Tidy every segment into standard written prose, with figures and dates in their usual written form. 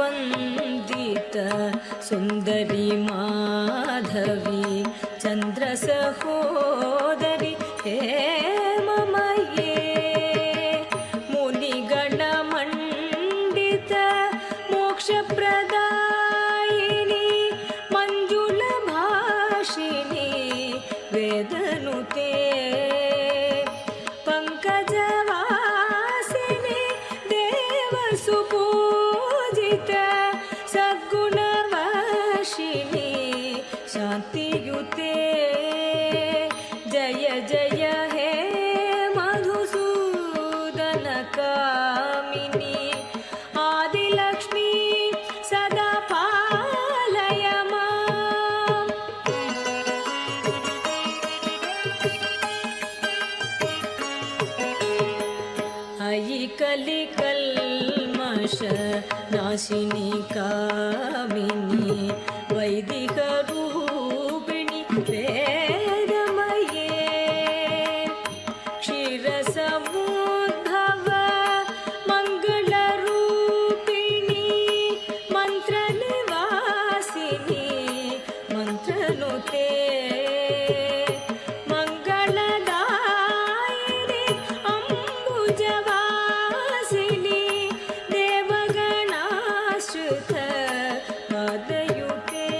सुमनसवन्दित सुन्दरी माधवी चन्द्रसहोदरि हेममये मुनिगणमण्डित मोक्षप्रदायिनी मञ्जुलभाषिणी वेदनुते पङ्कजवासिनि देवसुपूजित सद्गुणवासिनी शान्तियुते जय जय हे मधुसूदन कामिनी आदिलक्ष्मी सदा पालय माम्। अयि कलिकल्मष नाशिनी कामिनी वैदिक रूपिणी वेदमये क्षीरसमुद्भव मङ्गलरूपिणी मन्त्रनिवासिनी मन्त्रनुते मङ्गलदायिनी अम्बुजवासिनी देवगणाश्रित पादयुते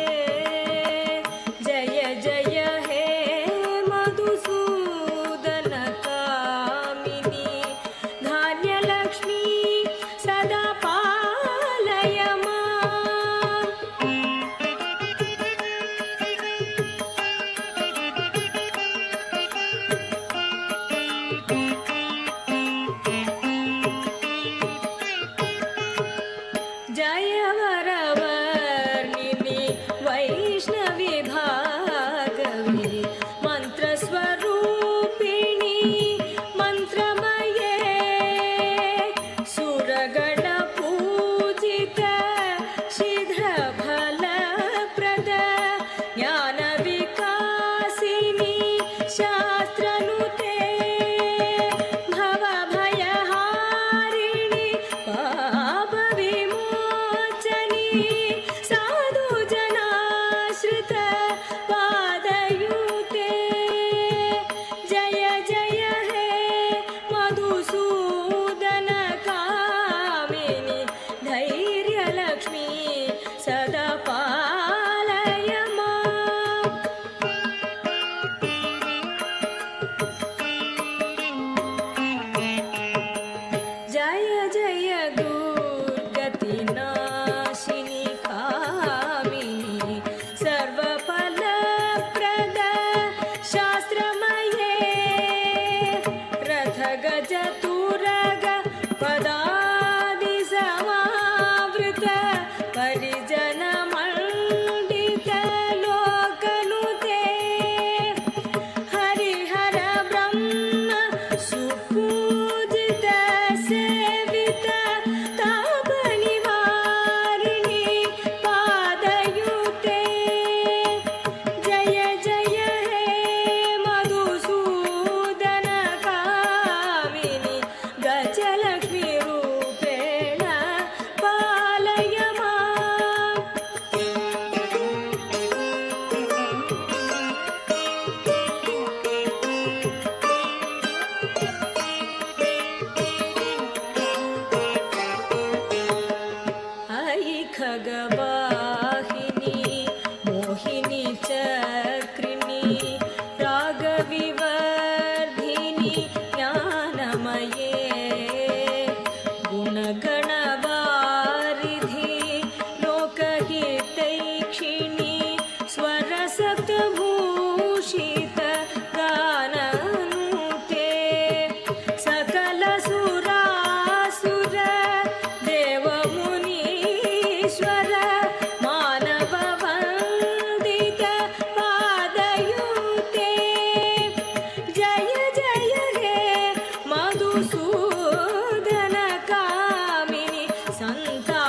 जय जय हे मधुसूदन कामिनी धान्यलक्ष्मी सदा पालय माम्। जय वरवर्णिनि वैष्णवी भागवी मन्त्रस्वरूपिणी मन्त्रमये सुरगणपूजित शीघ्रफलप्रद ज्ञानविकासिनी शास्त्रनुते भवभयहारिणि पापविमोचनी साधुजनाश्रित पादयुते जय जय हे मधुसूदन कामिनी धैर्यलक्ष्मी सदा पालय माम्। जय जय दुर्गतिनाशिनी कामिनी सर्वफलप्रद शास्त्रमये रथगजतुरग पदादिसमावृत परिजनमण्डित लोकनुते हरिहर ब्रह्म सुपूजित सेवित तापनिवारिणि पादयुते जय जय हे मधुसूदन कामिनी गजलक्ष्मी रूपेण पालय माम्। अयि खगवाहिनी मोहिनी चक्रिणी रागविवर्धिनी ज्ञानमये गुणगणवारिधि लोकहितैक्षिणी स्वरसप्तभूषित गाननुते सकलसुरासुर देवमुनीश्वर मानववन्दित पादयुते जय जय हे मधुसूदन कामिनी सन्ता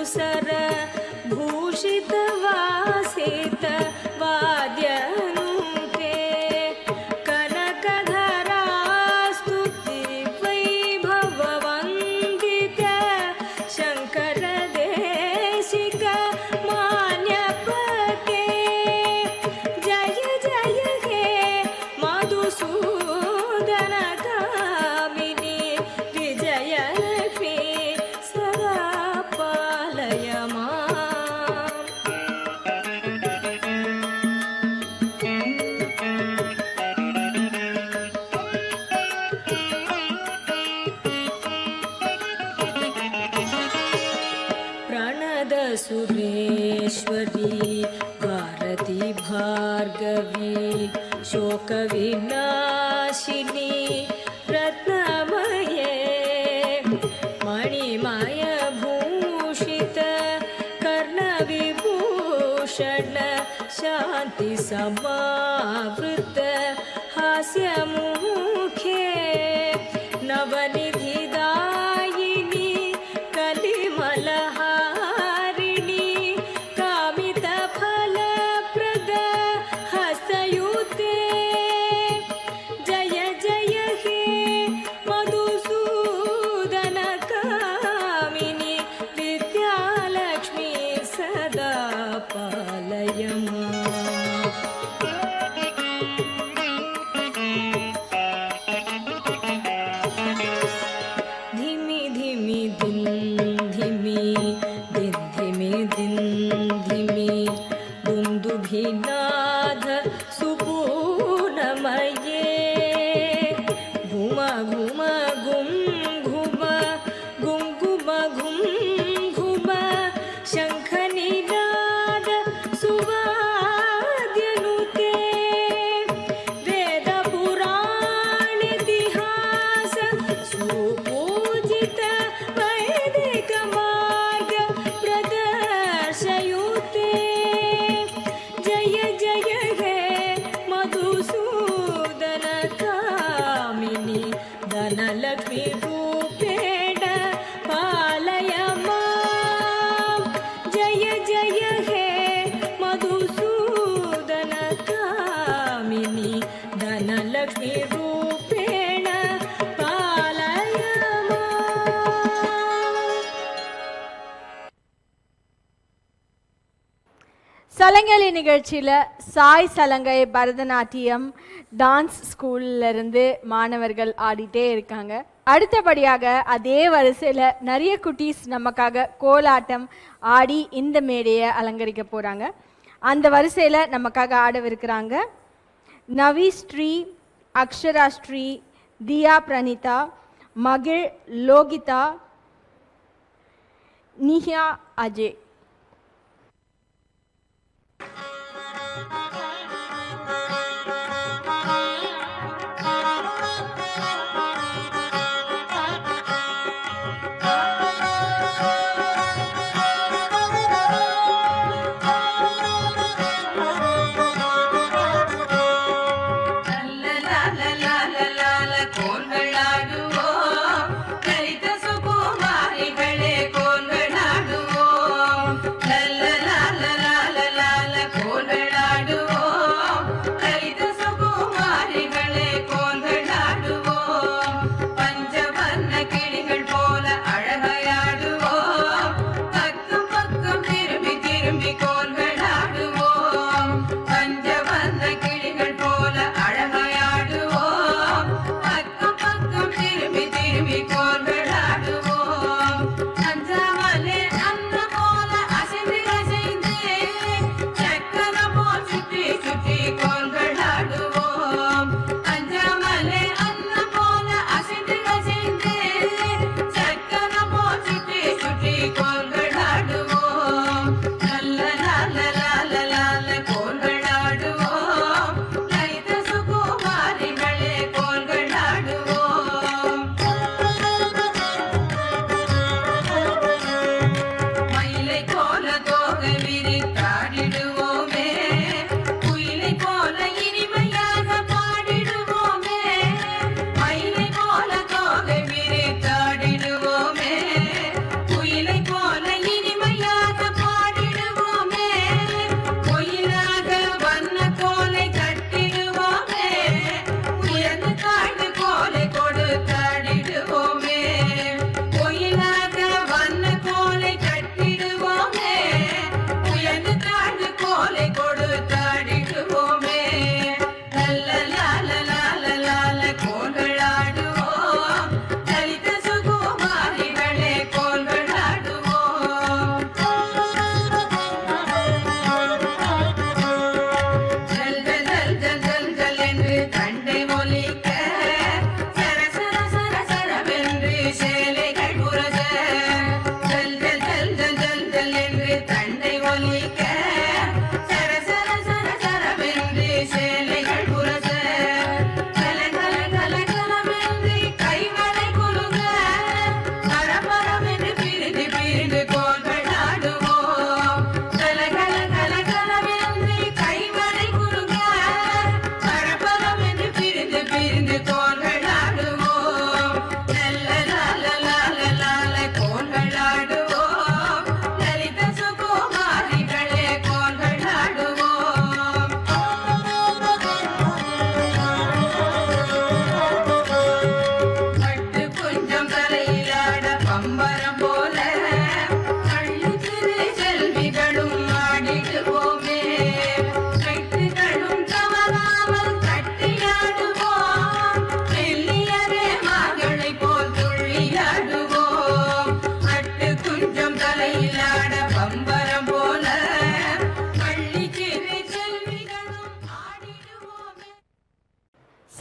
कुसर भूषित वासित वाद्यनुते कनकधरा स्तुति वैभववन्दित शङ्कर देशिक मान्यपके जय जय हे मधुसूदन कामिनी विजयलक्ष्मी सदा पालय माम्। प्रणद सुरेश्वरी भारती भार्गवी शोकविनाशिनी रत्नमये मणिमय भूषित कर्णविभूषण शान्ति समावृत हास्यमुखे नवनिधिदायिनी कलिमलहारिणी कामितफलप्रद हस्तयुते जय जय हे मधुसूदन कामिनी विद्यालक्ष्मी सदा पालय माम्। धिमि धिमि दिन धिमि दिन धिमि दिन धिमि दुन्दुभिनाद सुपूर्णमये घुम घुम घुम घुम घुम घुम घुम घुम शङ्खनिनाद सुवाद्यनुते वेदपुराणेतिहास सुपूजित वैदिक मार्ग प्रदर्शयुते जय जय हे मधुसूदन कामिनी धनलक्ष्मी रूपेण पालय माम्। जय जय हे मधुसूदन कामिनी धनलक्ष्मी रूपेण पालय माम्। சலங்கலி நிகழ்ச்சியில் சாய் சலங்கை பரதநாட்டியம் டான்ஸ் ஸ்கூல்ல இருந்து மாணவர்கள் ஆடிட்டே இருக்காங்க. அடுத்தபடியாக அதே வரிசையில் நிறைய குட்டீஸ் நமக்காக கோலாட்டம் ஆடி இந்த மேடையை அலங்கரிக்க போகிறாங்க. அந்த வரிசையில் நமக்காக ஆடவிருக்கிறாங்க நவி ஸ்ரீ, அக்ஷரா ஸ்ரீ, தியா பிரணிதா, மகிழ், லோகிதா, நிஹா அஜய். ಕೋಲ್ಗಳಾಡುವೋ ದಲಿತ ಸುಕುಮಾರಿಗಳೇ ಕೋಲ್ಗಳಾಡುವೋ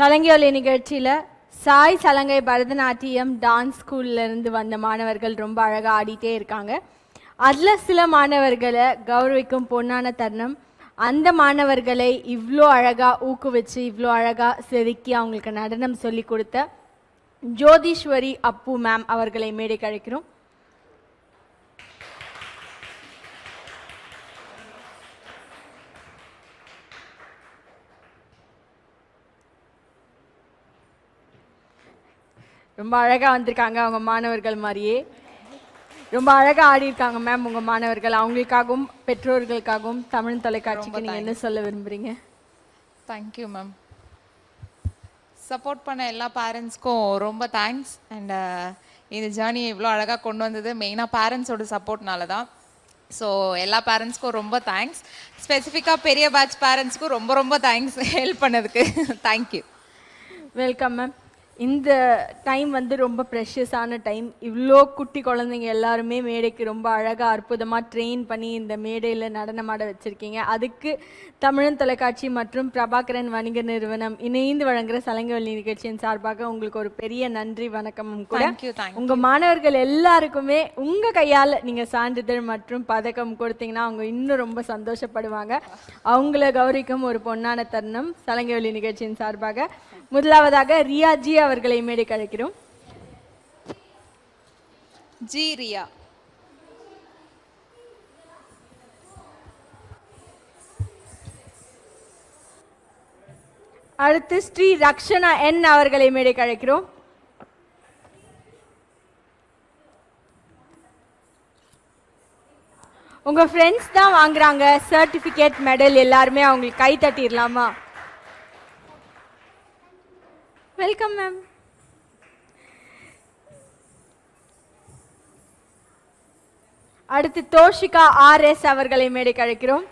சலங்கை நிகழ்ச்சியில் சாய் சலங்கை பரதநாட்டியம் டான்ஸ் ஸ்கூல்ல இருந்து வந்த மாணவர்கள் ரொம்ப அழகாக ஆடிட்டே இருக்காங்க. அதில் சில மாணவர்களை கௌரவிக்கும் பொன்னான தருணம். அந்த மாணவர்களை இவ்வளோ அழகாக ஊக்குவிச்சு இவ்வளோ அழகாக செதுக்கி அவங்களுக்கு நடனம் சொல்லி கொடுத்த ஜோதீஸ்வரி அப்பு மேம் அவர்களை மேடைக்கு அழைக்கிறோம். ரொம்ப அழகாக வந்திருக்காங்க. அவங்க மாணவர்கள் மாதிரியே ரொம்ப அழகாக ஆடி இருக்காங்க மேம். உங்கள் மாணவர்கள் அவங்களுக்காகவும் பெற்றோர்களுக்காகவும் தமிழ் தொலைக்காட்சிக்கு நீங்கள் என்ன சொல்ல விரும்புகிறீங்க? Thank you ma'am. சப்போர்ட் பண்ண எல்லா பேரண்ட்ஸ்க்கும் ரொம்ப தேங்க்ஸ். அண்ட் இந்த ஜேர்னி இவ்வளோ அழகாக கொண்டு வந்தது மெயினாக பேரண்ட்ஸோட சப்போர்ட்னால தான். ஸோ எல்லா பேரண்ட்ஸ்க்கும் ரொம்ப தேங்க்ஸ். ஸ்பெசிஃபிக்காக பெரிய பேட்ச் பேரண்ட்ஸ்க்கும் ரொம்ப ரொம்ப தேங்க்ஸ் ஹெல்ப் பண்ணதுக்கு. தேங்க்யூ. Welcome ma'am. இந்த டைம் ரொம்ப ப்ரெஷியஸான டைம். இவ்வளோ குட்டி குழந்தைங்க எல்லாருமே மேடைக்கு ரொம்ப அழகாக அற்புதமாக ட்ரெயின் பண்ணி இந்த மேடையில் நடனமாட வச்சுருக்கீங்க. அதுக்கு தமிழன் தொலைக்காட்சி மற்றும் பிரபாகரன் வணிக நிறுவனம் இணைந்து வழங்குகிற சலங்கை நிகழ்ச்சியின் சார்பாக உங்களுக்கு ஒரு பெரிய நன்றி வணக்கமும் கூட. உங்கள் மாணவர்கள் எல்லாருக்குமே உங்கள் கையால் நீங்கள் சான்றிதழ் மற்றும் பதக்கம் கொடுத்தீங்கன்னா அவங்க இன்னும் ரொம்ப சந்தோஷப்படுவாங்க. அவங்கள கௌரிக்கும் ஒரு பொன்னான தருணம் சலங்கை நிகழ்ச்சியின் சார்பாக. முதலாவதாக ரியாஜி அவர்களை மேடைக்கு அழைக்கிறோம். ஜி ரியா. அடுத்து ஸ்ரீ ரக்ஷனா என் அவர்களை மேடைக்கு அழைக்கிறோம். உங்க ஃப்ரெண்ட்ஸ் தான் வாங்குறாங்க சர்டிபிகேட் மெடல். எல்லாருமே அவங்களுக்கு கை தட்டிடலாமா? Welcome ma'am. அடுத்து தோஷிகா RS அவர்களை மேடைக்கு அழைக்கிறோம்.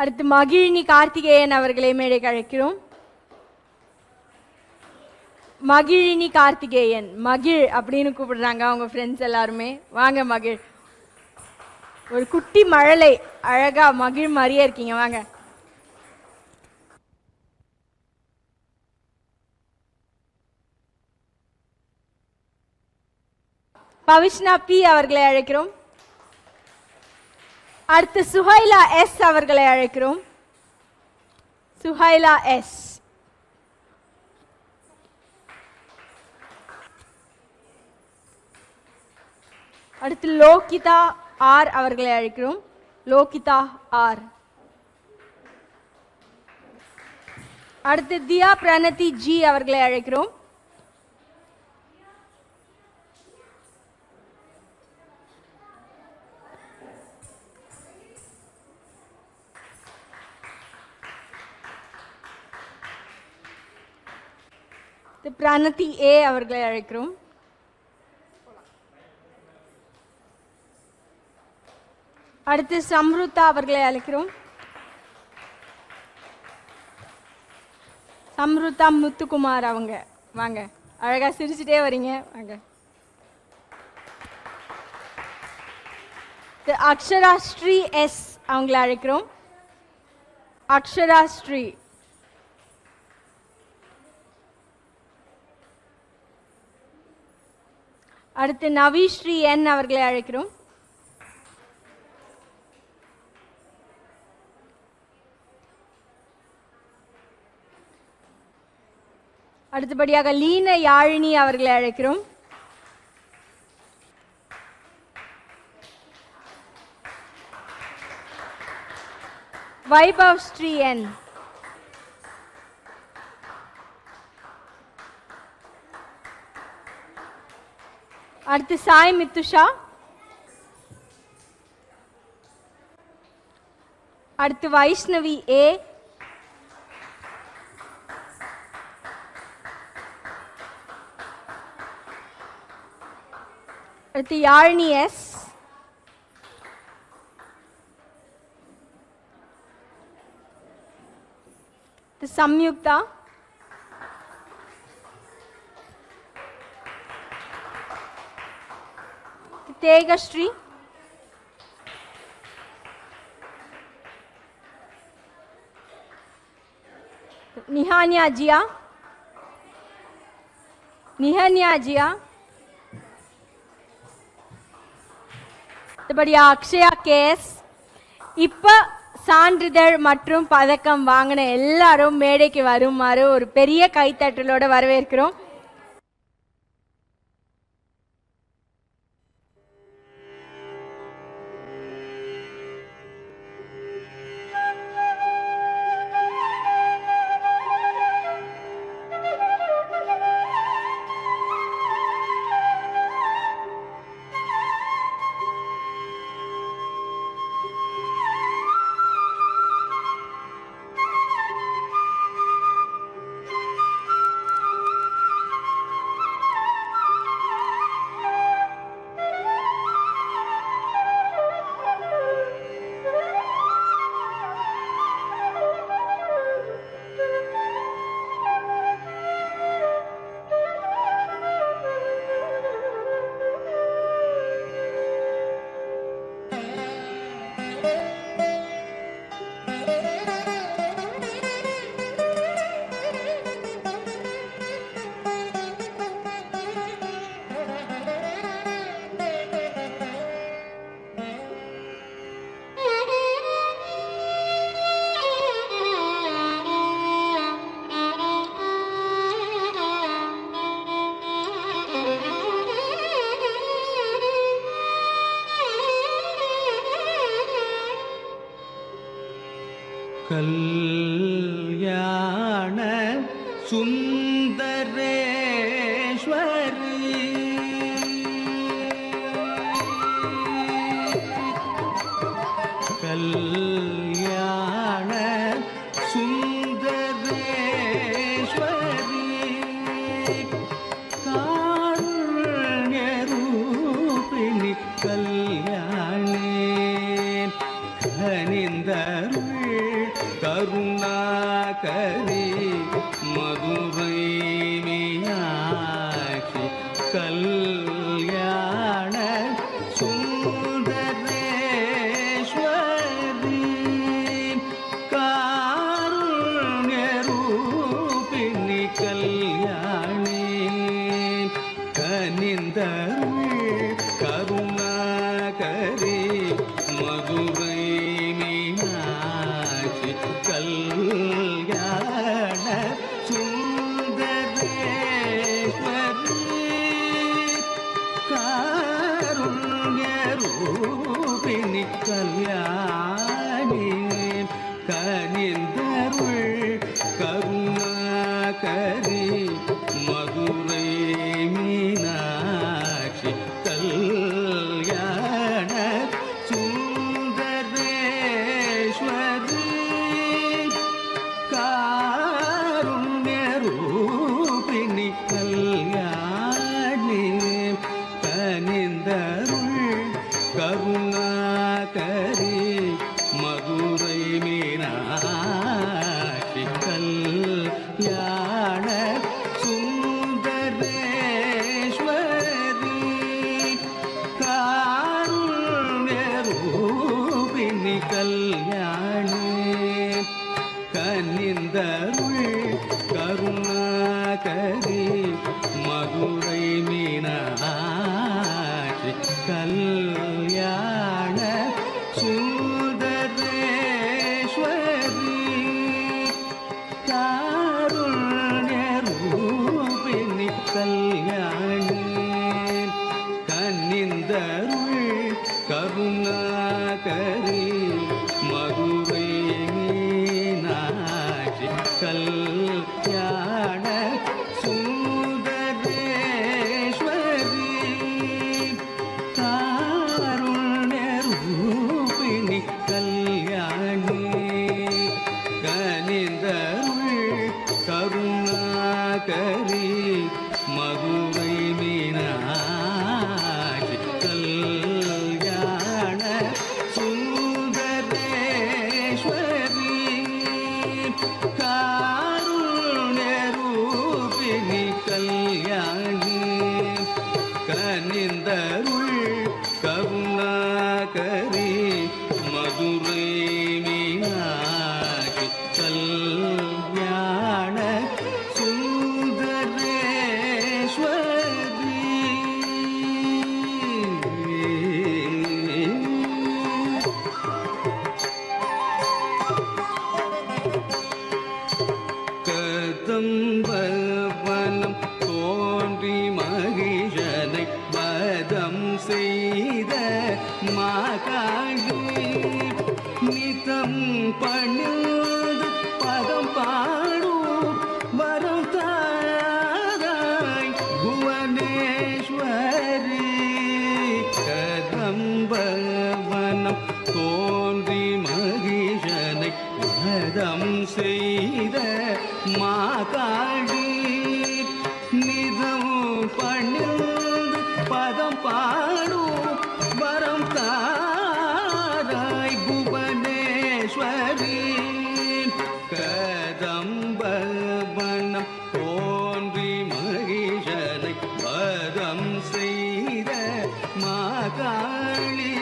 அடுத்து மகிழினி கார்த்திகேயன் அவர்களை மேடைக்கு அழைக்கிறோம். மகிழினி கார்த்திகேயன், மகிழ் அப்படின்னு கூப்பிடுறாங்க அவங்க ஃப்ரெண்ட்ஸ் எல்லாருமே. வாங்க மகிழ். ஒரு குட்டி மழலை, அழகா மகிழ் மாதிரியே இருக்கீங்க. வாங்க. பவிஷ்ணா P அவர்களை அழைக்கிறோம். அடுத்து சுஹைலா S அவர்களை அழைக்கிறோம். சுஹைலா S. அடுத்து லோகிதா R அவர்களை அழைக்கிறோம். லோகிதா R. அடுத்து தியா பிரணதி G அவர்களை அழைக்கிறோம். பிரணதி A அவர்களை அழைக்கிறோம். அடுத்து சம்ருதா அவர்களை அழைக்கிறோம். சம்ருதா முத்துக்குமார் அவங்க. வாங்க. அழகா சிரிச்சுட்டே வரீங்க. வாங்க. அக்ஷரா ஸ்ரீ S அவங்களை அழைக்கிறோம். அக்ஷரா ஸ்ரீ. அடுத்து நவிஸ்ரீ N அவர்களை அழைக்கிறோம். அடுத்தபடியாக லீன யாழினி அவர்களை அழைக்கிறோம். வைபவ் ஸ்ரீ N. அடுத்து சாய் மித்துஷா. அடுத்து வைஷ்ணவி A. அடுத்து Yazhini S. Samyukta, Tegashri, Nihanya Jia, அடுத்தபடியா அக்ஷயா கேஸ். இப்போ சான்றிதழ் மற்றும் பதக்கம் வாங்கின எல்லாரும் மேடைக்கு வருமாறு ஒரு பெரிய கைத்தட்டலோட வரவேற்கிறோம். கல்யாண சுந்தரேஸ்வரி கல்யாண சுந்தரேஸ்வரி காருண்யரூபிணி கல்யாணி கனிந்தருள் கருணாகரி மதுரை மீனாட்சி கல்யாண சுந்தரேஸ்வரி காருண்யரூபிணி கல்யாணி கனிந்தருள் கருணாகரி மதுரை மீனாட்சி கல்யாண சுந்தரேஸ்வரி காருண்யரூபிணி கல்யாணி கனிந்தருள் கருணாகரி மதுரை மீனாட்சி கல்யாண சுந்தரேஸ்வரி காருண்யரூபிணி கல்யாணி கனிந்தருள் கருணாகரி மதுரை மீனாட்சி கல்யாண சுந்தரேஸ்வரி காருண்யரூபிணி கல்யாணி கனிந்தருள் கருணாகரி மதுரை மீனாட்சி கல்யாண சுந்தரேஸ்வரி காருண்யரூபிணி கல்யாணி கனிந்தருள் கருணாகரி மதுரை மீனாட்சி கல்யாண சுந்தரேஸ்வரி காருண்யரூபிணி கல்யாணி கனிந்தருள் கருணாகரி மதுரை மீனாட்சி கல்யாண சுந்தரேஸ்வரி செய்த மாகாளி நிதம் பணிந்து பதம் பாடும் வரம் தாராய் புவனேஸ்வரி கதம்பவனம் தோன்றி மகிஷனை வதம் செய்த மாகாளி நிதம் பணிந்து பதம் பாடும் வரம் தாராய் புவனேஸ்வரி கதம்பவனம் தோன்றி மகிஷனை வதம் செய்த மாகாளி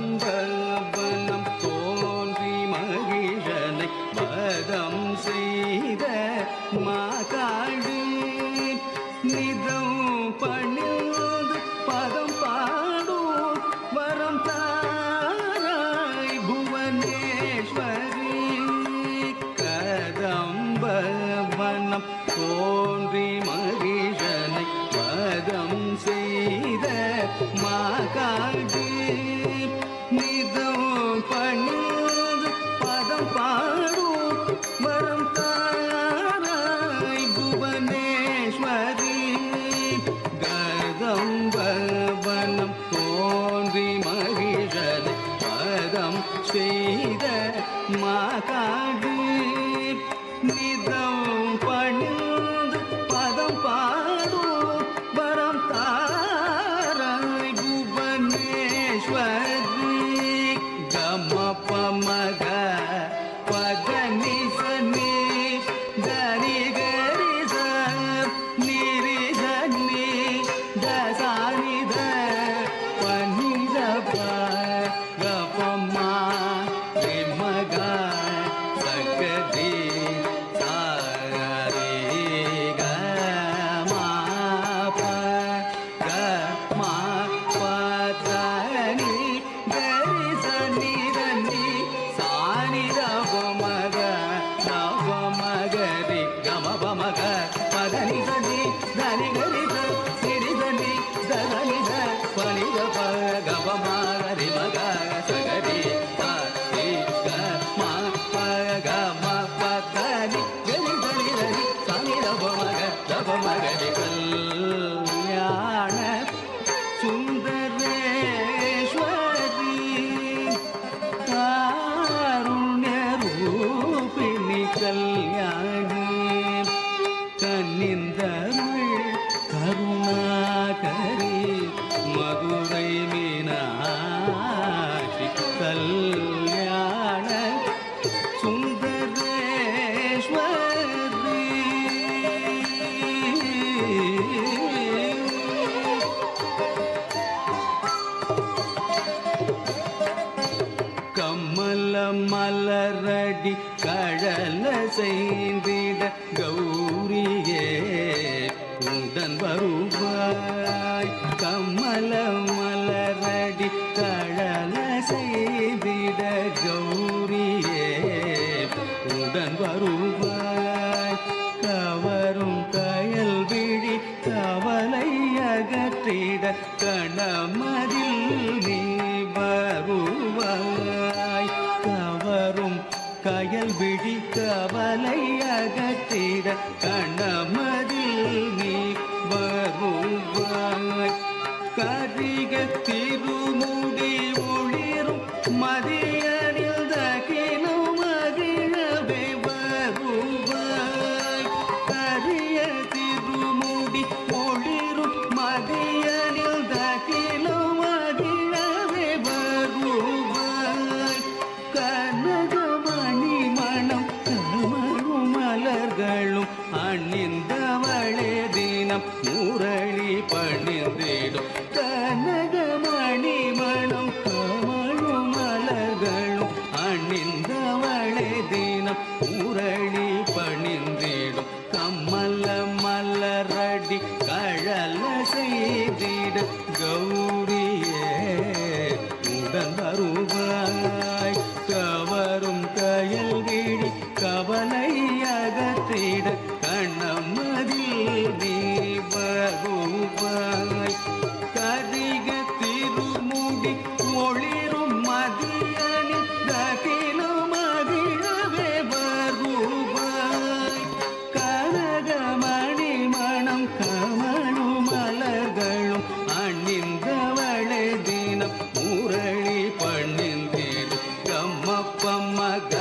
கதம்பவனம் தோன்றி மகிழனை வதம் செய்த மாகாளி நிதம் பணிந்து பதம் பாடும் வரம் தாராய் புவனேஸ்வரி கதம்பவனம் தோன்றி மகிழனை வதம் செய்த மாகாளி நிதம் பணிந்து பதம் பாடும் வரம் தாராய் புவனேஸ்வரி கதம்பவனம் தோன்றி மகிழனை பதம் செய்த மாகாளி நிதம் பணிந்து பதம் பாடும் வரம் தாராய் புவனேஸ்வரி கம பமக பதனி சனி தரி கரி ச நிரி சனி தசானி த பனி த ப கபமா மக சகதி சாரி க மா ப க மா ப தனி கரி சனி தனி சானி ரவ மக நவ மகரி கம பமக பதனி சனி தனி கரி த நிரி சனி தனி த பனி த ப கப மகரி மக சகரி சா ரி க மா ப க ம ப தனி கரி தனி தனி சானி ரவ மகரி கல்யாண சுந்தரேஸ்வரி காருண்ய ரூபிணி கல்யாணி கண்ணிந்தருள் கருணாகரி மதுரை மீனாட்சி கல்யாண சுந்தரேஸ்வரி கமல மலரடி கழல செய்திட கௌரியே உடன் வருவாய் கமல மலரடி கழல செய்திட கௌரியே உடன் வருவாய் கவரும் கயல் விழி கவலை அகற்றிட கணமதில் நீ வருவாய் கவரும் கயல் விழி கவலை அகற்றிட அகற்றிட கணமதில் நீ வருவாய். கரிக திருமுடி ஒளிரும் மதியனில் தகிலும் மகிழவே வருவாய். கரிய திருமுடி ஒளிரும் மதியனில் தகிலும் மகிழவே வருவாய். கனகமணி மணம் கமழும் மலர்களும் அணிந்தவளே தினம் முரளி பணிந்திடும். கனகமணி மணம் கமழும் மலர்களும் அணிந்தவளே தினம் முரளி பணிந்திடும். கமல மலரடி கழல செய்திட கௌரியே உடன் வருவாய். கவரும் கயல் விழி கவலை அகற்றிட கண்ணமதில் நீ வருவாய். கரிக திருமுடி ஒளிரும் மதியனில் தகிலும் மகிழவே வருவாய். கனகமணி மணம் கமழும் மலர்களும் அணிந்தவளே தினம் முரளி பணிந்திடும். கம்மப்பமக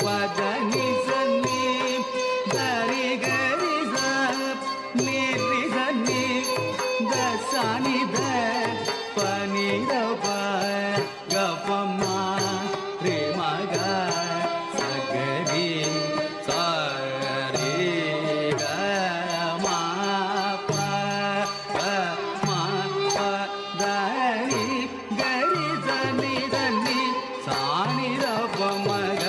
பதனி சன்னி தரி கரி நிரி சன்னி தசானி த பனிரப கபமா ரேமக சகரி சாரி கமா ப கமா ப தரி கரி சன்னி தன்னி சானி ரபமக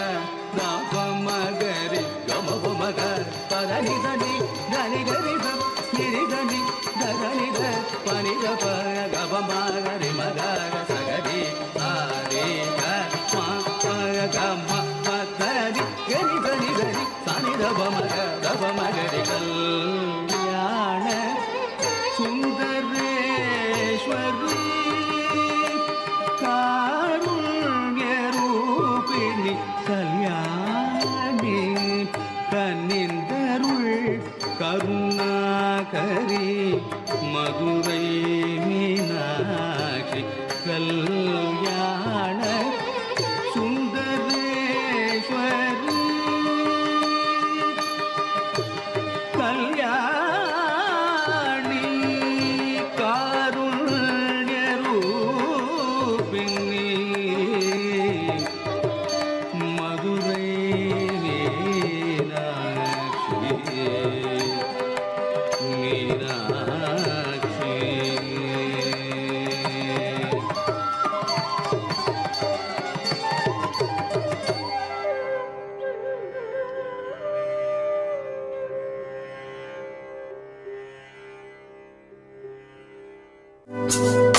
ரபமகரி கமபமக பதனி சன்னி தரி கரி சம் நிரி சன்னி தரி த பனிரப கபமகரி மக சகரி சாரி கமா ப கமா ப தரி கரி சன்னி தரி சானி ரபமக ரபமகரி கல்யாண சுந்தரேஸ்வரி காருண்யரூபிணி கல்யாணி கன்னிந்தருள் கருணாகரி மதுரை மீனாட்சி கல்யாண சுந்தரேஸ்வரி கல்யாணி காருண்யரூபிணி மதுரை மீனாட்சி மீனாட்சி. Thank you.